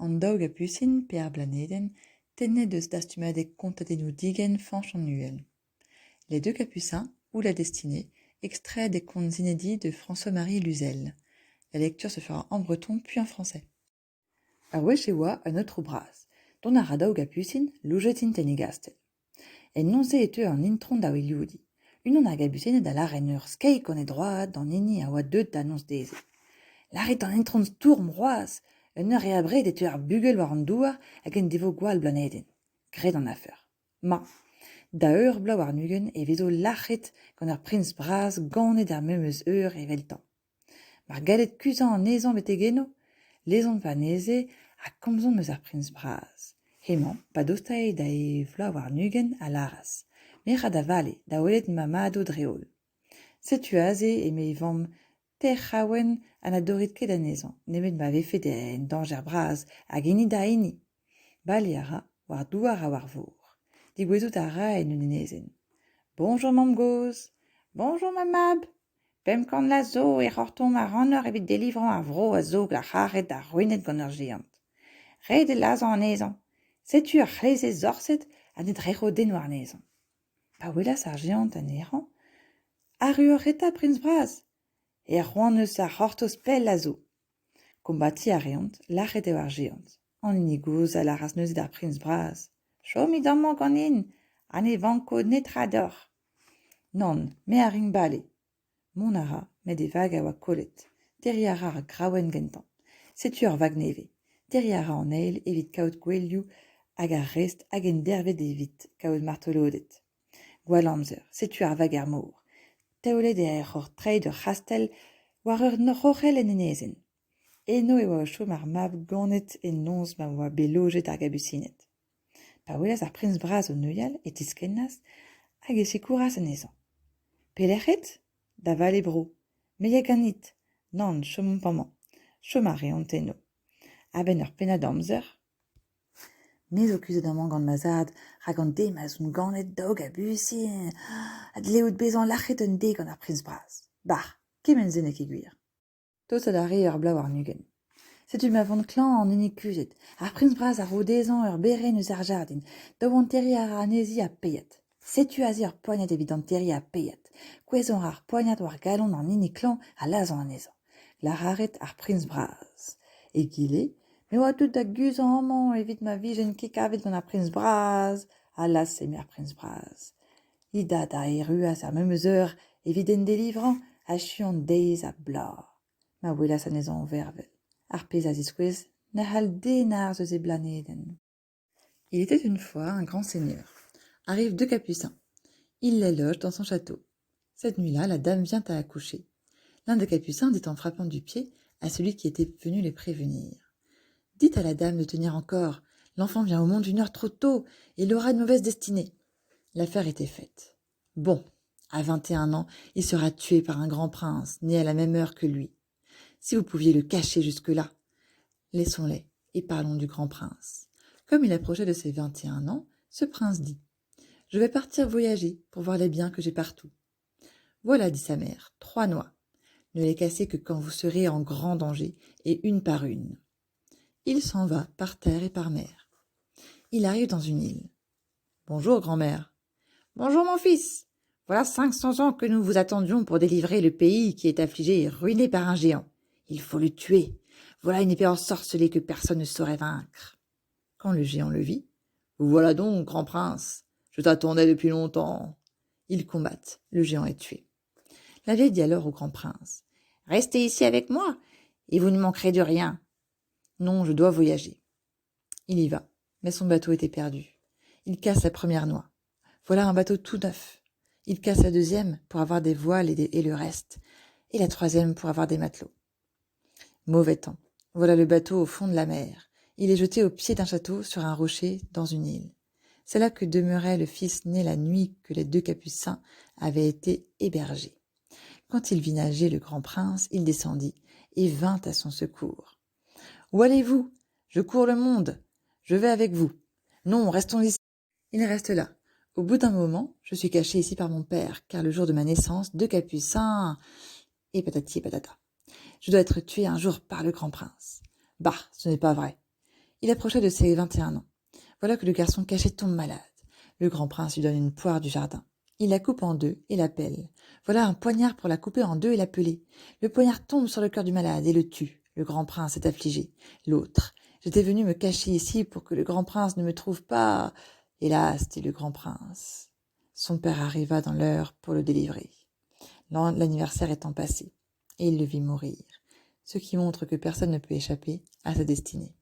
An daoug a pusin pe ar blaneden, tennet eus dastummadeg kontadennoù digen fanch-annuel. Les deux capucins ou la destinée, extrait des contes inédits de François-Marie Luzel. La lecture se fera en breton puis en français. Ar wech e oa un autre braz, don a daoug a pusin loujet intenegastel. En nonze e teu an intron daou ilioudi. Unan ar gabusennet a laren ur skeik on e droad dan eni a oa deut d'annonce deze. Laret an intron stourm roaz, un eur e abred e teu ar bugel war an douar hag en devo gwall blaneden. Gret an afer. Ma, da eur blau ar nugen e vezo lachet gant ar prins braz ganet ar memeus eur e veltan. Mar galet kuzan an ezan betegeno, lezon pa neze a komzon meus ar prins braz. Hemañ, pa dostai da e vlau ar nugen a laras. Mera da vale, da welet mamado dreol. Setu aze e me vam ter c'hawen an a dorit ket an ezan, nemet ma vefe en danger braz, hag eni da eni. Bali a ra, war douar a war vor. Digwezout a ra en unenezen. Bonjour mam goz. Bonjour mam mab. Pem kan la zo e c'hortom ar anor evit delivran a vro a zo la c'harret da ruinet gant ur géant. Re de lazan an ezan. Setu ar c'hleze zorset an e drecho den war an ezan. Pa welas ar géant an eran, ar ur reta prins braz. E c'hoant eus ar c'hortoz pell a zo. Kombati a reont, lachet eo ar géant. An eni goz a laras neuzet ar prins braz. Chom damman gant in, an e vanko netrador. Non, me a ring bale. Mon ara, met e vag a oa kolet. Teri ara ar graouen gentan. Setu ar vag neve. Teri ara an eil evit kaout gwelioù hag ar rest hag en dervet evit kaout martelodet. Gwall amzer, setu ar vag ar mor. Teolet e ur treid ur c'hastel war ur rochel en enezen. Eno e oa chom ar mab ganet en nonz ma oa belojet ar gabusinet. Pa welas ar prins braz o neuial e tiskennas hag e sekouras an ezan. Pelec'het? Da vale bro. Meiek ganit. Non, chom pamman. Chom a reont eno. Aben ur pennad amzer. Mez o kuzet amman gant mazad, ra gant demaz un ganet daoug a busin. Ad leout bezan lachet un deg gant ar prins braz. Bah, kemen zenek e gwir. Tos ad ar re ur blau ar nugen. Setu ma vant klan an eni kuzet. Ar prins braz a rodezan ur beren eus ar jardin. Daou an teri ar anezi a peiet. Setu aze ur poignat evit an teri a peiet. Kwezon ar poignat war galon an eni klan a lazan an ezan. La raret ar prins braz. E gile, me oa tout da guzan amman evit ma vijen kekavet gant ar prins braz. Alas eme ar prins braz. Ida da e ruas ar memeus eur evit en delivran a chuan deiz a blar. Ma welas an ezan vervel. Ar pez a ziskwez, na hal denar eus e blaneden. Il était une fois un grand seigneur. Arrivent deux capucins. Il les loge dans son château. Cette nuit-là, la dame vient à accoucher. L'un des capucins dit en frappant du pied à celui qui était venu les prévenir. Dites à la dame de tenir encore. L'enfant vient au monde 1 heure trop tôt et il aura une mauvaise destinée. L'affaire était faite. Bon, à 21 ans, il sera tué par un grand prince, né à la même heure que lui. Si vous pouviez le cacher jusque-là, laissons-les et parlons du grand prince. Comme il approchait de ses 21 ans, ce prince dit « Je vais partir voyager pour voir les biens que j'ai partout. » Voilà, dit sa mère, 3 noix. Ne les cassez que quand vous serez en grand danger, et une par une. Il s'en va par terre et par mer. Il arrive dans une île. « Bonjour, grand-mère. »« Bonjour, mon fils. Voilà 500 ans que nous vous attendions pour délivrer le pays qui est affligé et ruiné par un géant. Il faut le tuer. Voilà une épée ensorcelée que personne ne saurait vaincre. » Quand le géant le vit, « Vous voilà donc, grand prince. Je t'attendais depuis longtemps. » Ils combattent. Le géant est tué. La vieille dit alors au grand prince, « Restez ici avec moi, et vous ne manquerez de rien. »« Non, je dois voyager. » Il y va, mais son bateau était perdu. Il casse la première noix. Voilà un bateau tout neuf. Il casse la deuxième pour avoir des voiles et le reste, et la troisième pour avoir des matelots. Mauvais temps. Voilà le bateau au fond de la mer. Il est jeté au pied d'un château sur un rocher dans une île. C'est là que demeurait le fils né la nuit que les deux capucins avaient été hébergés. Quand il vit nager le grand prince, il descendit et vint à son secours. « Où allez-vous ? Je cours le monde. Je vais avec vous. Non, restons ici. » Il reste là. Au bout d'un moment, je suis caché ici par mon père, car le jour de ma naissance, 2 capucins... Et patati et patata. Je dois être tué un jour par le grand prince. Bah, ce n'est pas vrai. Il approcha de ses 21 ans. Voilà que le garçon caché tombe malade. Le grand prince lui donne une poire du jardin. Il la coupe en deux et la pèle. Voilà un poignard pour la couper en deux et la peler. Le poignard tombe sur le cœur du malade et le tue. Le grand prince est affligé. L'autre. J'étais venu me cacher ici pour que le grand prince ne me trouve pas. Hélas, dit le grand prince. Son père arriva dans l'heure pour le délivrer. L'anniversaire étant passé, et il le vit mourir, ce qui montre que personne ne peut échapper à sa destinée.